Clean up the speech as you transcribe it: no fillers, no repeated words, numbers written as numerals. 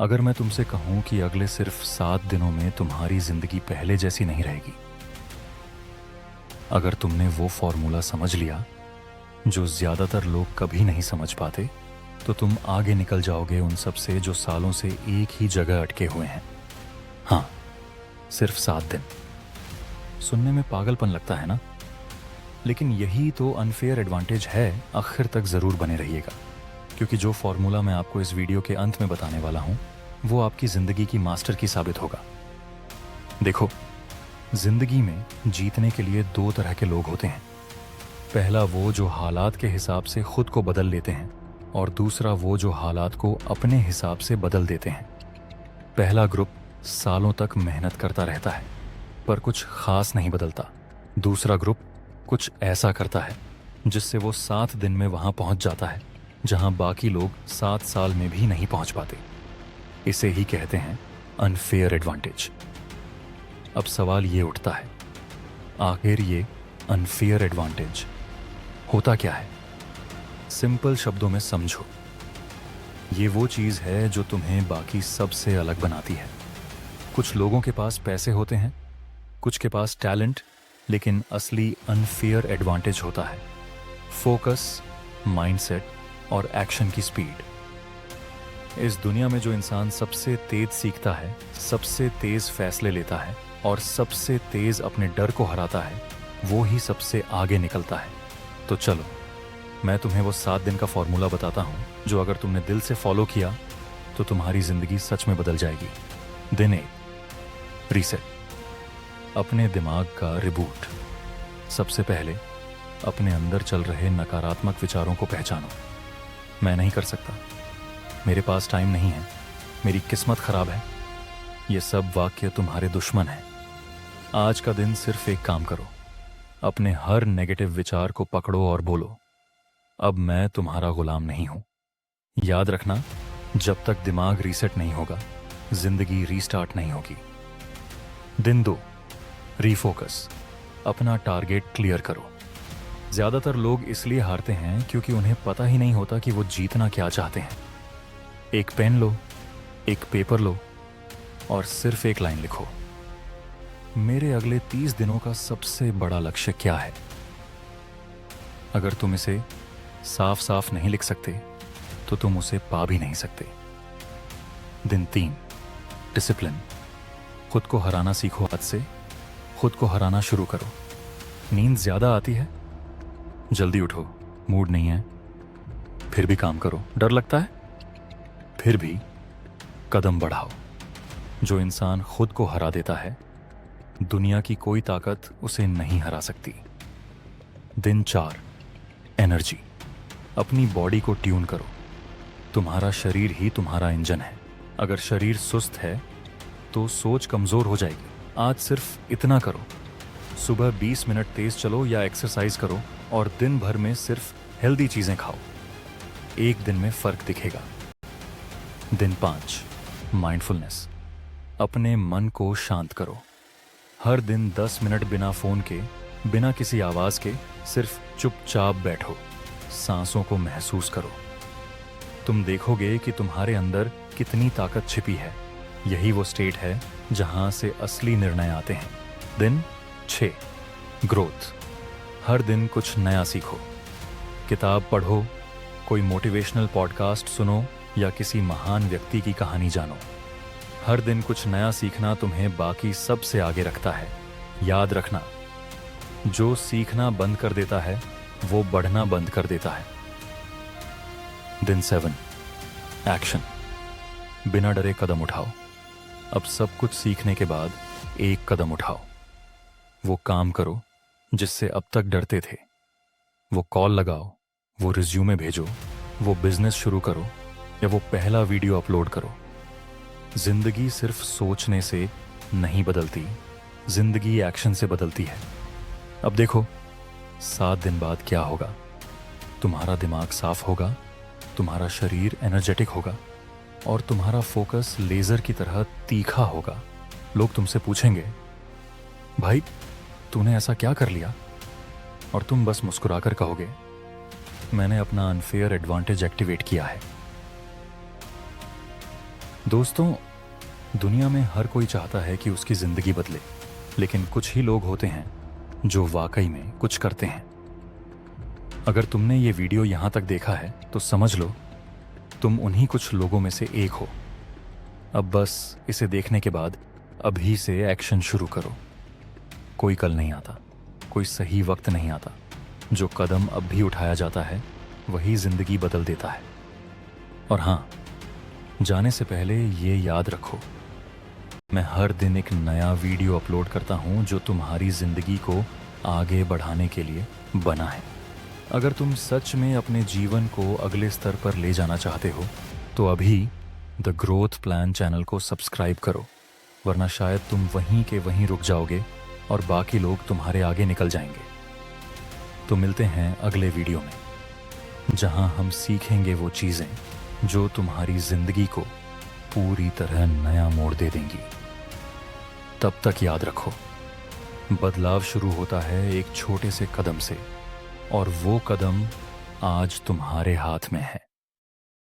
अगर मैं तुमसे कहूं कि अगले सिर्फ 7 दिनों में तुम्हारी जिंदगी पहले जैसी नहीं रहेगी, अगर तुमने वो फॉर्मूला समझ लिया जो ज्यादातर लोग कभी नहीं समझ पाते, तो तुम आगे निकल जाओगे उन सब से जो सालों से एक ही जगह अटके हुए हैं। हाँ, सिर्फ 7 दिन। सुनने में पागलपन लगता है ना? लेकिन यही तो अनफेयर एडवांटेज है। आखिर तक जरूर बने रहिएगा, क्योंकि जो फॉर्मूला मैं आपको इस वीडियो के अंत में बताने वाला हूं वो आपकी जिंदगी की मास्टर की साबित होगा। देखो, जिंदगी में जीतने के लिए 2 तरह के लोग होते हैं। पहला वो जो हालात के हिसाब से खुद को बदल लेते हैं, और दूसरा वो जो हालात को अपने हिसाब से बदल देते हैं। पहला ग्रुप सालों तक मेहनत करता रहता है पर कुछ खास नहीं बदलता। दूसरा ग्रुप कुछ ऐसा करता है जिससे वो 7 दिन में वहां पहुंच जाता है जहां बाकी लोग 7 साल में भी नहीं पहुंच पाते। इसे ही कहते हैं अनफेयर एडवांटेज। अब सवाल ये उठता है, आखिर ये अनफेयर एडवांटेज होता क्या है? सिंपल शब्दों में समझो, ये वो चीज है जो तुम्हें बाकी सबसे अलग बनाती है। कुछ लोगों के पास पैसे होते हैं, कुछ के पास टैलेंट, लेकिन असली अनफेयर एडवांटेज होता है फोकस, माइंडसेट और एक्शन की स्पीड। इस दुनिया में जो इंसान सबसे तेज सीखता है, सबसे तेज फैसले लेता है और सबसे तेज अपने डर को हराता है, वो ही सबसे आगे निकलता है। तो चलो, मैं तुम्हें वो 7 दिन का फॉर्मूला बताता हूं जो अगर तुमने दिल से फॉलो किया तो तुम्हारी जिंदगी सच में बदल जाएगी। दिन 1, रीसेट। अपने दिमाग का रिबूट। सबसे पहले अपने अंदर चल रहे नकारात्मक विचारों को पहचानो। मैं नहीं कर सकता, मेरे पास टाइम नहीं है, मेरी किस्मत खराब है, ये सब वाक्य तुम्हारे दुश्मन हैं। आज का दिन सिर्फ एक काम करो, अपने हर नेगेटिव विचार को पकड़ो और बोलो, अब मैं तुम्हारा गुलाम नहीं हूं। याद रखना, जब तक दिमाग रीसेट नहीं होगा, जिंदगी रीस्टार्ट नहीं होगी। दिन 2, रीफोकस। अपना टारगेट क्लियर करो। ज्यादातर लोग इसलिए हारते हैं क्योंकि उन्हें पता ही नहीं होता कि वो जीतना क्या चाहते हैं। एक पेन लो, एक पेपर लो और सिर्फ एक लाइन लिखो, मेरे अगले 30 दिनों का सबसे बड़ा लक्ष्य क्या है। अगर तुम इसे साफ साफ नहीं लिख सकते तो तुम उसे पा भी नहीं सकते। दिन 3, डिसिप्लिन। खुद को हराना सीखो। आज से खुद को हराना शुरू करो। नींद ज्यादा आती है, जल्दी उठो। मूड नहीं है, फिर भी काम करो। डर लगता है, फिर भी कदम बढ़ाओ। जो इंसान खुद को हरा देता है, दुनिया की कोई ताकत उसे नहीं हरा सकती। दिन 4, एनर्जी। अपनी बॉडी को ट्यून करो। तुम्हारा शरीर ही तुम्हारा इंजन है। अगर शरीर सुस्त है तो सोच कमजोर हो जाएगी। आज सिर्फ इतना करो, सुबह 20 मिनट तेज चलो या एक्सरसाइज करो और दिन भर में सिर्फ हेल्दी चीजें खाओ। एक दिन में फर्क दिखेगा। दिन 5, माइंडफुलनेस। अपने मन को शांत करो। हर दिन 10 मिनट बिना फोन के, बिना किसी आवाज के, सिर्फ चुपचाप बैठो। सांसों को महसूस करो। तुम देखोगे कि तुम्हारे अंदर कितनी ताकत छिपी है। यही वो स्टेट है जहां से असली निर्णय आते हैं। दिन 6, ग्रोथ। हर दिन कुछ नया सीखो। किताब पढ़ो, कोई मोटिवेशनल पॉडकास्ट सुनो या किसी महान व्यक्ति की कहानी जानो। हर दिन कुछ नया सीखना तुम्हें बाकी सबसे आगे रखता है। याद रखना, जो सीखना बंद कर देता है वो बढ़ना बंद कर देता है। दिन 7, एक्शन। बिना डरे कदम उठाओ। अब सब कुछ सीखने के बाद एक कदम उठाओ। वो काम करो जिससे अब तक डरते थे। वो कॉल लगाओ, वो रिज्यूमे भेजो, वो बिजनेस शुरू करो या वो पहला वीडियो अपलोड करो। जिंदगी सिर्फ सोचने से नहीं बदलती, जिंदगी एक्शन से बदलती है। अब देखो, 7 दिन बाद क्या होगा। तुम्हारा दिमाग साफ होगा, तुम्हारा शरीर एनर्जेटिक होगा और तुम्हारा फोकस लेजर की तरह तीखा होगा। लोग तुमसे पूछेंगे, भाई तूने ऐसा क्या कर लिया? और तुम बस मुस्कुराकर कहोगे, मैंने अपना अनफेयर एडवांटेज एक्टिवेट किया है। दोस्तों, दुनिया में हर कोई चाहता है कि उसकी जिंदगी बदले, लेकिन कुछ ही लोग होते हैं जो वाकई में कुछ करते हैं। अगर तुमने ये वीडियो यहां तक देखा है तो समझ लो तुम उन्हीं कुछ लोगों में से एक हो। अब बस इसे देखने के बाद अभी से एक्शन शुरू करो। कोई कल नहीं आता, कोई सही वक्त नहीं आता। जो कदम अब भी उठाया जाता है वही जिंदगी बदल देता है। और हाँ, जाने से पहले ये याद रखो, मैं हर दिन एक नया वीडियो अपलोड करता हूँ जो तुम्हारी जिंदगी को आगे बढ़ाने के लिए बना है। अगर तुम सच में अपने जीवन को अगले स्तर पर ले जाना चाहते हो तो अभी द ग्रोथ प्लान चैनल को सब्सक्राइब करो, वरना शायद तुम वहीं के वहीं रुक जाओगे और बाकी लोग तुम्हारे आगे निकल जाएंगे। तो मिलते हैं अगले वीडियो में, जहां हम सीखेंगे वो चीज़ें जो तुम्हारी जिंदगी को पूरी तरह नया मोड़ दे देंगी। तब तक याद रखो, बदलाव शुरू होता है एक छोटे से कदम से, और वो कदम आज तुम्हारे हाथ में है।